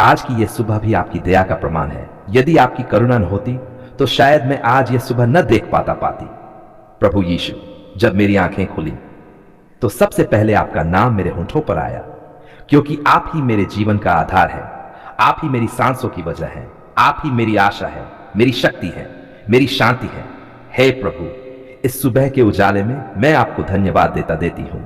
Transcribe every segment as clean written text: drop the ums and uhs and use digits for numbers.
आज की यह सुबह भी आपकी दया का प्रमाण है। यदि आपकी करुणा न होती तो शायद मैं आज यह सुबह न देख पाती। प्रभु यीशु, जब मेरी आंखें खुली तो सबसे पहले आपका नाम मेरे होंठों पर आया, क्योंकि आप ही मेरे जीवन का आधार है। आप ही मेरी सांसों की वजह है। आप ही मेरी आशा है, मेरी शक्ति है, मेरी शांति है। हे प्रभु, इस सुबह के उजाले में मैं आपको धन्यवाद देती हूं।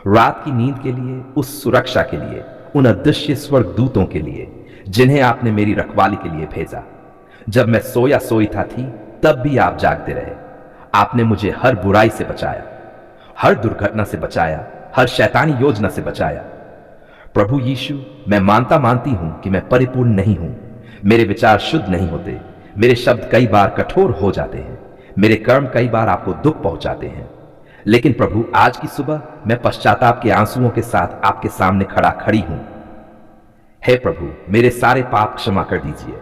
रात की नींद के लिए, उस सुरक्षा के लिए, उन अदृश्य स्वर्गदूतों के लिए जिन्हें आपने मेरी रखवाली के लिए भेजा। जब मैं सोई था तब भी आप जागते रहे। आपने मुझे हर बुराई से बचाया, हर दुर्घटना से बचाया, हर शैतानी योजना से बचाया। प्रभु यीशु, मैं मानती हूं कि मैं परिपूर्ण नहीं हूं। मेरे विचार शुद्ध नहीं होते, मेरे शब्द कई बार कठोर हो जाते हैं, मेरे कर्म कई बार आपको दुख पहुंचाते हैं। लेकिन प्रभु, आज की सुबह मैं पश्चाताप के आंसुओं के साथ आपके सामने खड़ी हूं। हे प्रभु, मेरे सारे पाप क्षमा कर दीजिए।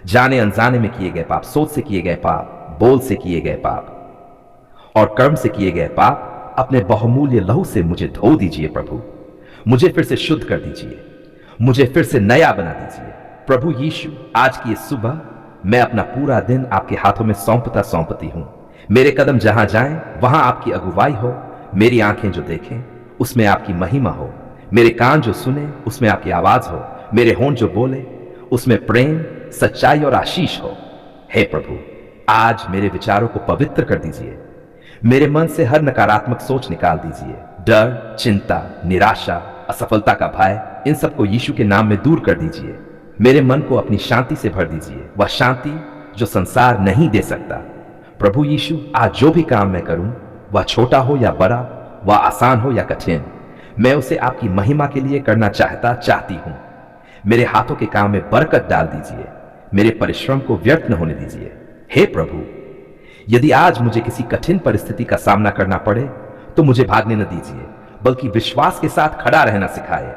जाने अनजाने में किए गए पाप, सोच से किए गए पाप, बोल से किए गए पाप और कर्म से किए गए पाप अपने बहुमूल्य लहू से मुझे धो दीजिए। प्रभु, मुझे फिर से शुद्ध कर दीजिए, मुझे फिर से नया बना दीजिए। प्रभु यीशु, आज की इस सुबह मैं अपना पूरा दिन आपके हाथों में सौंपती हूं। मेरे कदम जहां जाएं वहां आपकी अगुवाई हो। मेरी आंखें जो देखें उसमें आपकी महिमा हो। मेरे कान जो सुने उसमें आपकी आवाज हो। मेरे होंठ जो बोले उसमें प्रेम, सच्चाई और आशीष हो। हे प्रभु, आज मेरे विचारों को पवित्र कर दीजिए। मेरे मन से हर नकारात्मक सोच निकाल दीजिए। डर, चिंता, निराशा, असफलता का भय, इन सबको यीशु के नाम में दूर कर दीजिए। मेरे मन को अपनी शांति से भर दीजिए, वह शांति जो संसार नहीं दे सकता। प्रभु यीशु, आज जो भी काम मैं करूं, वह छोटा हो या बड़ा, वह आसान हो या कठिन, मैं उसे आपकी महिमा के लिए करना चाहती हूं। मेरे हाथों के काम में बरकत डाल दीजिए। मेरे परिश्रम को व्यर्थ न होने दीजिए। हे प्रभु, यदि आज मुझे किसी कठिन परिस्थिति का सामना करना पड़े तो मुझे भागने न दीजिए, बल्कि विश्वास के साथ खड़ा रहना सिखाए,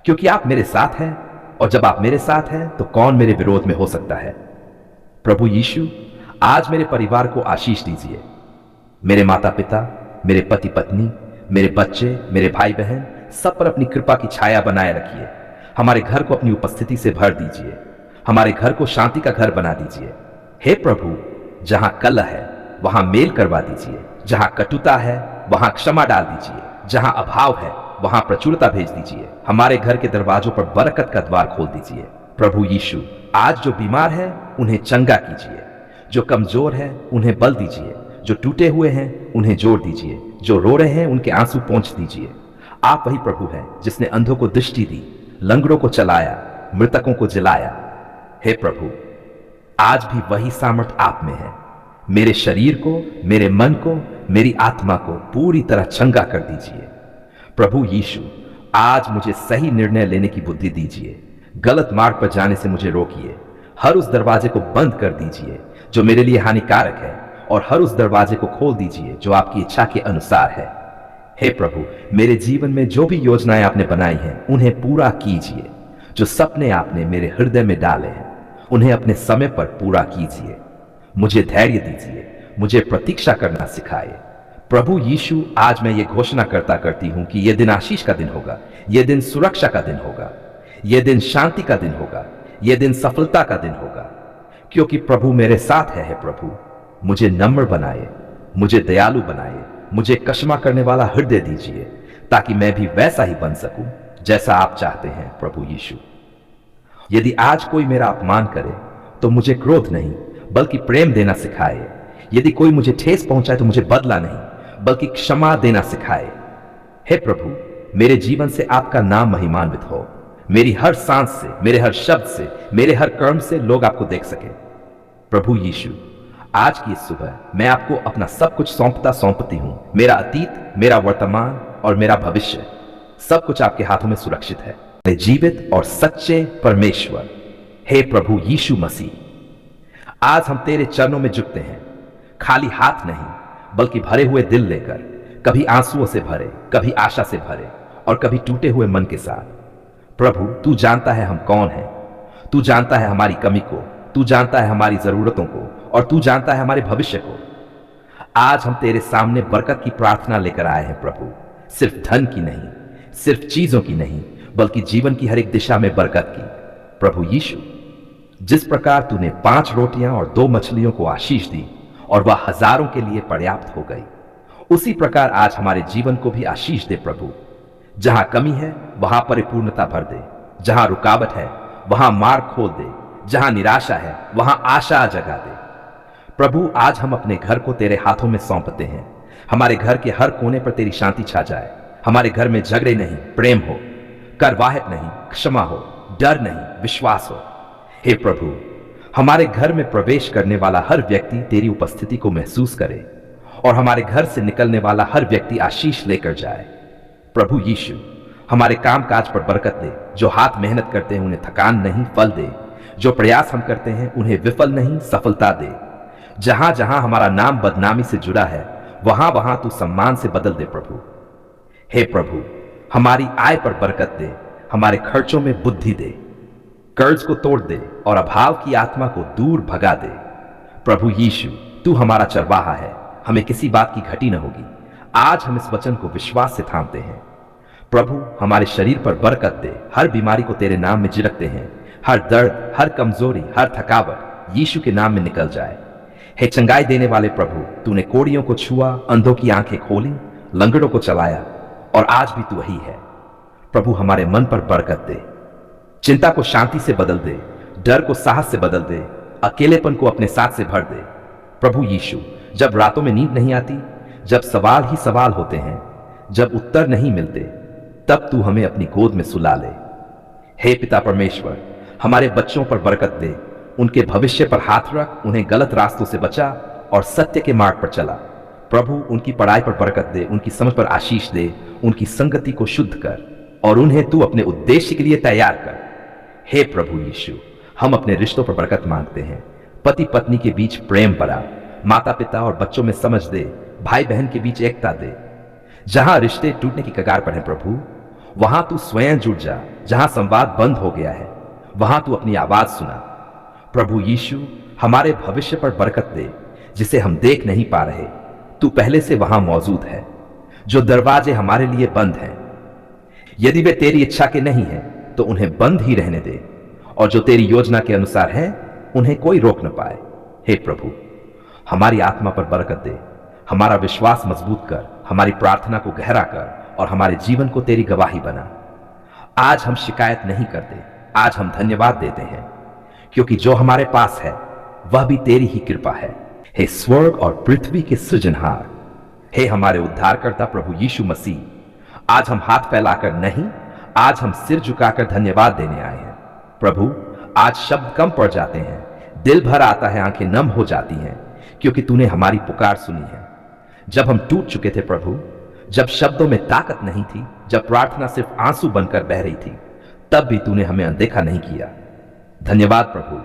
क्योंकि आप मेरे साथ हैं और जब आप मेरे साथ हैं तो कौन मेरे विरोध में हो सकता है। प्रभु यीशु, आज मेरे परिवार को आशीष दीजिए। मेरे माता पिता, मेरे पति पत्नी, मेरे बच्चे, मेरे भाई बहन, सब पर अपनी कृपा की छाया बनाए रखिए। हमारे घर को अपनी उपस्थिति से भर दीजिए। हमारे घर को शांति का घर बना दीजिए। हे प्रभु, जहां कलह है वहां मेल करवा दीजिए। जहां कटुता है वहां क्षमा डाल दीजिए। जहां अभाव है वहां प्रचुरता भेज दीजिए। हमारे घर के दरवाजों पर बरकत का द्वार खोल दीजिए। प्रभु यीशु, आज जो बीमार है उन्हें चंगा कीजिए। जो कमजोर है उन्हें बल दीजिए। जो टूटे हुए हैं उन्हें जोड़ दीजिए। जो रो रहे हैं उनके आंसू पोंछ दीजिए। आप वही प्रभु हैं जिसने अंधों को दृष्टि दी, लंगड़ों को चलाया, मृतकों को जिलाया। हे प्रभु, आज भी वही सामर्थ आप में है। मेरे शरीर को, मेरे मन को, मेरी आत्मा को पूरी तरह चंगा कर दीजिए। प्रभु यीशु, आज मुझे सही निर्णय लेने की बुद्धि दीजिए। गलत मार्ग पर जाने से मुझे रोकिए। हर उस दरवाजे को बंद कर दीजिए जो मेरे लिए हानिकारक है, और हर उस दरवाजे को खोल दीजिए जो आपकी इच्छा के अनुसार है। हे प्रभु, मेरे जीवन में जो भी योजनाएं आपने बनाई हैं उन्हें पूरा कीजिए। जो सपने आपने मेरे हृदय में डाले हैं उन्हें अपने समय पर पूरा कीजिए। मुझे धैर्य दीजिए, मुझे प्रतीक्षा करना सिखाए। प्रभु यीशु, आज मैं ये घोषणा करती हूं कि यह दिन आशीष का दिन होगा, यह दिन सुरक्षा का दिन होगा, यह दिन शांति का दिन होगा, यह दिन सफलता का दिन होगा, क्योंकि प्रभु मेरे साथ है। प्रभु, मुझे नम्र बनाए, मुझे दयालु बनाए, मुझे क्षमा करने वाला हृदय दीजिए, ताकि मैं भी वैसा ही बन सकूं जैसा आप चाहते हैं। प्रभु यीशु, यदि आज कोई मेरा अपमान करे तो मुझे क्रोध नहीं बल्कि प्रेम देना सिखाए। यदि कोई मुझे ठेस पहुंचाए तो मुझे बदला नहीं बल्कि क्षमा देना सिखाए। हे प्रभु, मेरे जीवन से आपका नाम महिमान्वित हो। मेरी हर सांस से, मेरे हर शब्द से, मेरे हर कर्म से लोग आपको देख सके। प्रभु यीशु, आज की इस सुबह मैं आपको अपना सब कुछ सौंपती हूं। मेरा अतीत, मेरा वर्तमान और मेरा भविष्य, सब कुछ आपके हाथों में सुरक्षित है। जीवित और सच्चे परमेश्वर, हे प्रभु यीशु मसीह, आज हम तेरे चरणों में झुकते हैं, खाली हाथ नहीं बल्कि भरे हुए दिल लेकर, कभी आंसुओं से भरे, कभी आशा से भरे और कभी टूटे हुए मन के साथ। प्रभु, तू जानता है हम कौन हैं। तू जानता है हमारी कमी को, तू जानता है हमारी जरूरतों को, और तू जानता है हमारे भविष्य को। आज हम तेरे सामने बरकत की प्रार्थना लेकर आए हैं प्रभु, सिर्फ धन की नहीं, सिर्फ चीजों की नहीं, बल्कि जीवन की हर एक दिशा में बरकत की। प्रभु यीशु, जिस प्रकार तूने 5 रोटियां और 2 मछलियों को आशीष दी और वह हजारों के लिए पर्याप्त हो गई, उसी प्रकार आज हमारे जीवन को भी आशीष दे प्रभु। जहां कमी है वहां परिपूर्णता भर दे, जहां रुकावट है वहां मार्ग खोल दे, जहां निराशा है वहां आशा जगा दे। प्रभु, आज हम अपने घर को तेरे हाथों में सौंपते हैं। हमारे घर के हर कोने पर तेरी शांति छा जाए। हमारे घर में झगड़े नहीं, प्रेम हो, करवाहट नहीं, क्षमा हो, डर नहीं, विश्वास हो। हे प्रभु, हमारे घर में प्रवेश करने वाला हर व्यक्ति तेरी उपस्थिति को महसूस करे और हमारे घर से निकलने वाला हर व्यक्ति आशीष लेकर जाए। प्रभु यीशु, हमारे कामकाज पर बरकत दे। जो हाथ मेहनत करते हैं उन्हें थकान नहीं, फल दे। जो प्रयास हम करते हैं उन्हें विफल नहीं, सफलता दे। जहां जहां हमारा नाम बदनामी से जुड़ा है वहां वहां तू सम्मान से बदल दे प्रभु। हे प्रभु, हमारी आय पर बरकत दे, हमारे खर्चों में बुद्धि दे, कर्ज को तोड़ दे और अभाव की आत्मा को दूर भगा दे। प्रभु यीशु, तू हमारा चरवाहा है, हमें किसी बात की घटी न होगी। आज हम इस वचन को विश्वास से थामते हैं। प्रभु, हमारे शरीर पर बरकत दे। हर बीमारी को तेरे नाम में झिड़कते हैं। हर दर्द, हर कमजोरी, हर थकावट यीशु के नाम में निकल जाए। हे चंगाई देने वाले प्रभु, तूने कोड़ियों को छुआ, अंधों की आंखें खोली, लंगड़ों को चलाया और आज भी तू वही है। प्रभु, हमारे मन पर बरकत दे। चिंता को शांति से बदल दे, डर को साहस से बदल दे, अकेलेपन को अपने साथ से भर दे। प्रभु यीशु, जब रातों में नींद नहीं आती, जब सवाल ही सवाल होते हैं, जब उत्तर नहीं मिलते, तब तू हमें अपनी गोद में सुला ले। हे पिता परमेश्वर, हमारे बच्चों पर बरकत दे। उनके भविष्य पर हाथ रख, उन्हें गलत रास्तों से बचा और सत्य के मार्ग पर चला। प्रभु, उनकी पढ़ाई पर बरकत दे, उनकी समझ पर आशीष दे, उनकी संगति को शुद्ध कर और उन्हें तू अपने उद्देश्य के लिए तैयार कर। हे प्रभु यीशु, हम अपने रिश्तों पर बरकत मांगते हैं। पति पत्नी के बीच प्रेम बढ़ा, माता पिता और बच्चों में समझ दे, भाई बहन के बीच एकता दे। जहां रिश्ते टूटने की कगार पर हैं प्रभु, वहां तू स्वयं जुड़ जा। जहां संवाद बंद हो गया है वहां तू अपनी आवाज सुना। प्रभु यीशु, हमारे भविष्य पर बरकत दे जिसे हम देख नहीं पा रहे। तू पहले से वहां मौजूद है। जो दरवाजे हमारे लिए बंद हैं, यदि वे तेरी इच्छा के नहीं हैं तो उन्हें बंद ही रहने दे, और जो तेरी योजना के अनुसार हैं उन्हें कोई रोक न पाए। हे प्रभु, हमारी आत्मा पर बरकत दे, हमारा विश्वास मजबूत कर, हमारी प्रार्थना को गहरा कर और हमारे जीवन को तेरी गवाही बना। आज हम शिकायत नहीं करते, आज हम धन्यवाद देते हैं, क्योंकि जो हमारे पास है वह भी तेरी ही कृपा है। हे स्वर्ग और पृथ्वी के सृजनहार, हे हमारे उद्धारकर्ता प्रभु यीशु मसीह, आज हम हाथ फैलाकर नहीं, आज हम सिर झुकाकर धन्यवाद देने आए हैं। प्रभु, आज शब्द कम पड़ जाते हैं, दिल भर आता है, आंखें नम हो जाती हैं, क्योंकि तूने हमारी पुकार सुनी है। जब हम टूट चुके थे प्रभु, जब शब्दों में ताकत नहीं थी, जब प्रार्थना सिर्फ आंसू बनकर बह रही थी, तब भी तूने हमें अनदेखा नहीं किया। धन्यवाद प्रभु,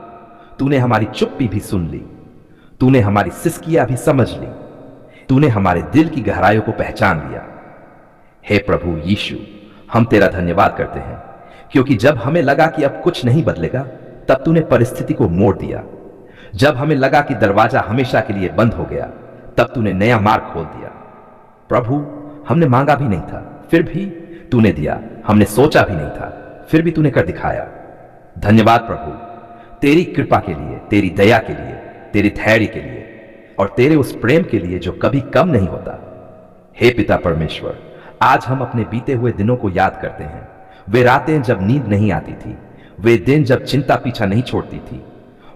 तूने हमारी चुप्पी भी सुन ली, तूने हमारी सिसकियां भी समझ ली, तूने हमारे दिल की गहराइयों को पहचान लिया। हे प्रभु यीशु, हम तेरा धन्यवाद करते हैं, क्योंकि जब हमें लगा कि अब कुछ नहीं बदलेगा, तब तूने परिस्थिति को मोड़ दिया। जब हमें लगा कि दरवाजा हमेशा के लिए बंद हो गया, तब तूने नया मार्ग खोल दिया। प्रभु, हमने मांगा भी नहीं था, फिर भी तूने दिया। हमने सोचा भी नहीं था, फिर भी तूने कर दिखाया। धन्यवाद प्रभु, तेरी कृपा के लिए, तेरी दया के लिए, तेरी धैर्य के लिए और तेरे उस प्रेम के लिए जो कभी कम नहीं होता। हे पिता परमेश्वर, आज हम अपने बीते हुए दिनों को याद करते हैं। वे रातें जब नींद नहीं आती थी, वे दिन जब चिंता पीछा नहीं छोड़ती थी,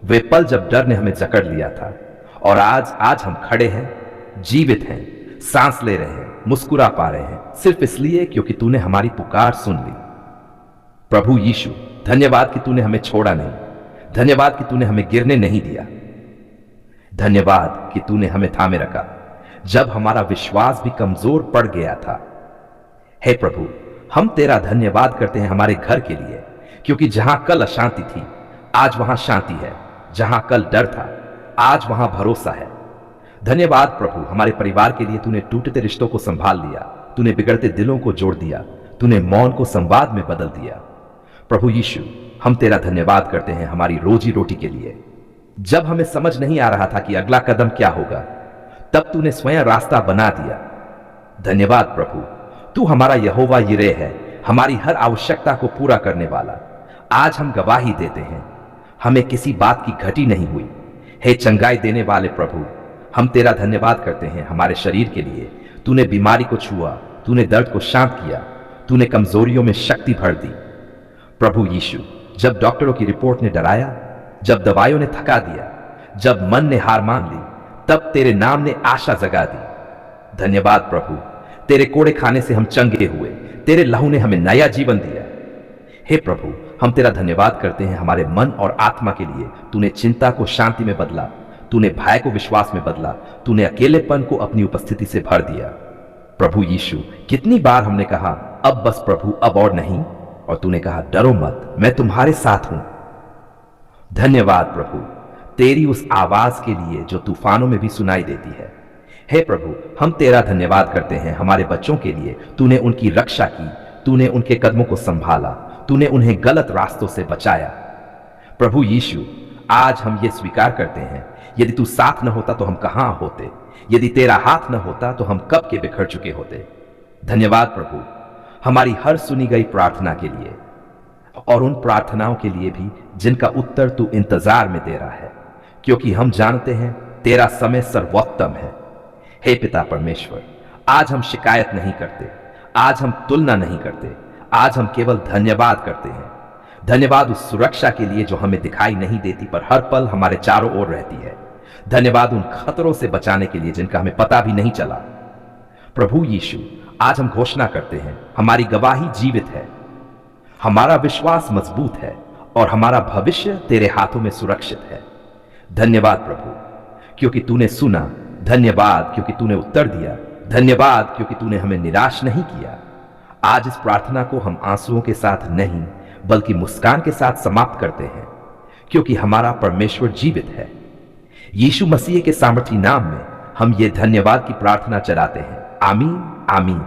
वे पल जब डर ने हमें जकड़ लिया था। और आज हम खड़े हैं, जीवित हैं, सांस ले रहे हैं, मुस्कुरा पा रहे हैं, सिर्फ इसलिए क्योंकि तूने हमारी पुकार सुन ली। प्रभु यीशु, धन्यवाद कि तूने हमें छोड़ा नहीं, धन्यवाद कि तूने हमें गिरने नहीं दिया, धन्यवाद कि तूने हमें थामे रखा जब हमारा विश्वास भी कमजोर पड़ गया था। हे प्रभु, हम तेरा धन्यवाद करते हैं हमारे घर के लिए, क्योंकि जहां कल अशांति थी, आज वहां शांति है। जहां कल डर था, आज वहां भरोसा है। धन्यवाद प्रभु, हमारे परिवार के लिए तूने टूटते रिश्तों को संभाल लिया, तूने बिगड़ते दिलों को जोड़ दिया, तूने मौन को संवाद में बदल दिया। प्रभु यीशु, हम तेरा धन्यवाद करते हैं हमारी रोजी रोटी के लिए। जब हमें समझ नहीं आ रहा था कि अगला कदम क्या होगा, तब तूने स्वयं रास्ता बना दिया। धन्यवाद प्रभु, तू हमारा यहोवा यिरे है, हमारी हर आवश्यकता को पूरा करने वाला। आज हम गवाही देते हैं, हमें किसी बात की घटी नहीं हुई। हे चंगाई देने वाले प्रभु, हम तेरा धन्यवाद करते हैं हमारे शरीर के लिए। तूने बीमारी को छुआ, तूने दर्द को शांत किया, तूने कमजोरियों में शक्ति भर दी। प्रभु यीशु, जब डॉक्टरों की रिपोर्ट ने डराया, जब दवाइयों ने थका दिया, जब मन ने हार मान ली, तब तेरे नाम ने आशा जगा दी। धन्यवाद प्रभु, तेरे कोड़े खाने से हम चंगे हुए, तेरे लहू ने हमें नया जीवन दिया। हे प्रभु, हम तेरा धन्यवाद करते हैं हमारे मन और आत्मा के लिए। तूने चिंता को शांति में बदला, तूने भय को विश्वास में बदला, तूने अकेलेपन को अपनी उपस्थिति से भर दिया। प्रभु यीशु, कितनी बार हमने कहा अब बस प्रभु, अब और नहीं, और तूने कहा डरो मत, मैं तुम्हारे साथ हूं। धन्यवाद प्रभु, तेरी उस आवाज के लिए जो तूफानों में भी सुनाई देती है। हे प्रभु, हम तेरा धन्यवाद करते हैं हमारे बच्चों के लिए। तूने उनकी रक्षा की, तूने उनके कदमों को संभाला, तूने उन्हें गलत रास्तों से बचाया। प्रभु यीशु, आज हम ये स्वीकार करते हैं, यदि तू साथ न होता तो हम कहां होते, यदि तेरा हाथ न होता तो हम कब के बिखर चुके होते। धन्यवाद प्रभु, हमारी हर सुनी गई प्रार्थना के लिए, और उन प्रार्थनाओं के लिए भी जिनका उत्तर तू इंतजार में दे रहा है, क्योंकि हम जानते हैं तेरा समय सर्वोत्तम है। हे पिता परमेश्वर, आज हम शिकायत नहीं करते, आज हम तुलना नहीं करते, आज हम केवल धन्यवाद करते हैं। धन्यवाद उस सुरक्षा के लिए जो हमें दिखाई नहीं देती पर हर पल हमारे चारों ओर रहती है। धन्यवाद उन खतरों से बचाने के लिए जिनका हमें पता भी नहीं चला। प्रभु यीशु, आज हम घोषणा करते हैं हमारी गवाही जीवित है, हमारा विश्वास मजबूत है और हमारा भविष्य तेरे हाथों में सुरक्षित है। धन्यवाद प्रभु, क्योंकि तूने सुना। धन्यवाद क्योंकि तूने उत्तर दिया। धन्यवाद क्योंकि तूने हमें निराश नहीं किया। आज इस प्रार्थना को हम आंसुओं के साथ नहीं बल्कि मुस्कान के साथ समाप्त करते हैं, क्योंकि हमारा परमेश्वर जीवित है। यीशु मसीह के सामर्थी नाम में हम ये धन्यवाद की प्रार्थना चलाते हैं। आमीन, आमीन।